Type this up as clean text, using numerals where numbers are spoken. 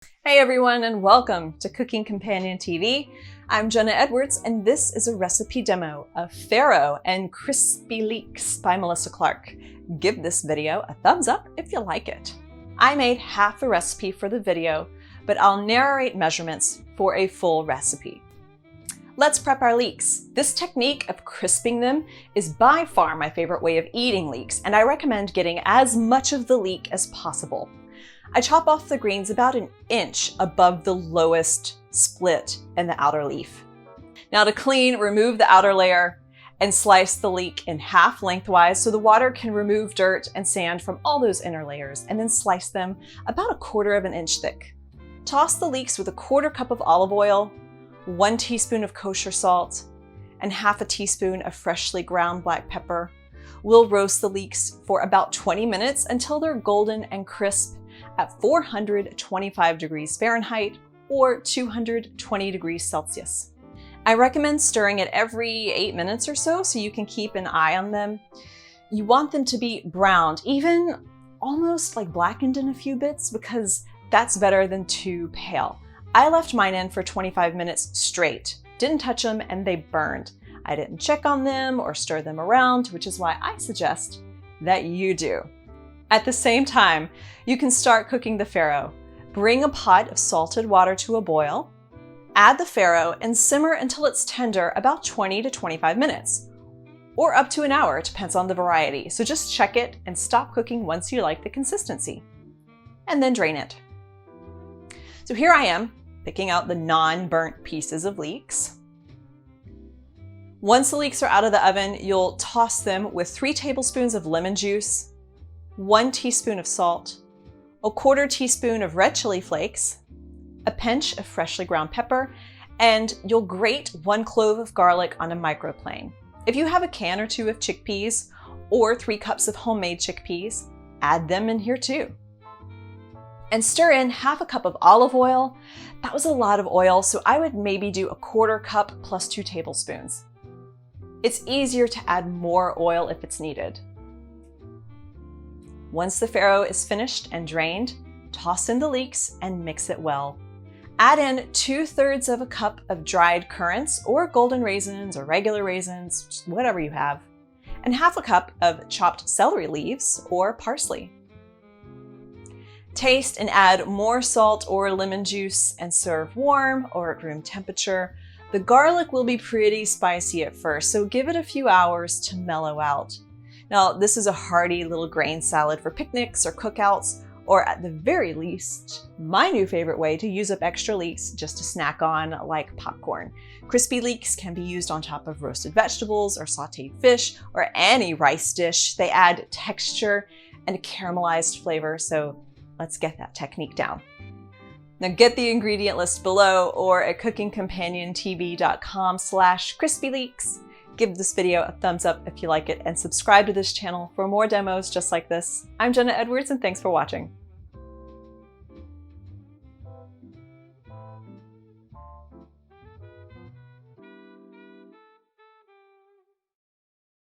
Hey everyone, and welcome to Cooking Companion TV. I'm Jenna Edwards, and this is a recipe demo of Farro and crispy leeks by Melissa Clark. Give this video a thumbs up if you like it. I made half the recipe for the video, but I'll narrate measurements for a full recipe. Let's prep our leeks. This technique of crisping them is by far my favorite way of eating leeks, and I recommend getting as much of the leek as possible. I chop off the greens about an inch above the lowest split in the outer leaf. Now to clean, remove the outer layer and slice the leek in half lengthwise so the water can remove dirt and sand from all those inner layers, and then slice them about 1/4 of an inch thick. Toss the leeks with 1/4 cup of olive oil, 1 teaspoon of kosher salt, and half a teaspoon of freshly ground black pepper. We'll roast the leeks for about 20 minutes until they're golden and crisp at 425 degrees Fahrenheit or 220 degrees Celsius. I recommend stirring it every 8 minutes or so you can keep an eye on them. You want them to be browned, even almost like blackened in a few bits, because that's better than too pale. I left mine in for 25 minutes straight, didn't touch them, and they burned. I didn't check on them or stir them around, which is why I suggest that you do. At the same time, you can start cooking the farro. Bring a pot of salted water to a boil, add the farro, and simmer until it's tender about 20 to 25 minutes, or up to an hour, it depends on the variety. So just check it and stop cooking once you like the consistency, and then drain it. So here I am, picking out the non-burnt pieces of leeks. Once the leeks are out of the oven, you'll toss them with 3 tablespoons of lemon juice, 1 teaspoon of salt, 1/4 teaspoon of red chili flakes, a pinch of freshly ground pepper, and you'll grate 1 clove of garlic on a microplane. If you have a can or 2 of chickpeas or 3 cups of homemade chickpeas, add them in here too. And stir in half a cup of olive oil. That was a lot of oil, so I would maybe do 1/4 cup plus 2 tablespoons. It's easier to add more oil if it's needed. Once the farro is finished and drained, toss in the leeks and mix it well. Add in 2/3 of a cup of dried currants or golden raisins or regular raisins, just whatever you have, and half a cup of chopped celery leaves or parsley. Taste and add more salt or lemon juice and serve warm or at room temperature. The garlic will be pretty spicy at first, so give it a few hours to mellow out. Now, this is a hearty little grain salad for picnics or cookouts, or at the very least, my new favorite way to use up extra leeks just to snack on like popcorn. Crispy leeks can be used on top of roasted vegetables or sauteed fish or any rice dish. They add texture and a caramelized flavor, so let's get that technique down. Now get the ingredient list below or at cookingcompanion.tv.com/crispyleeks. Give this video a thumbs up if you like it, and subscribe to this channel for more demos just like this. I'm Jenna Edwards, and thanks for watching.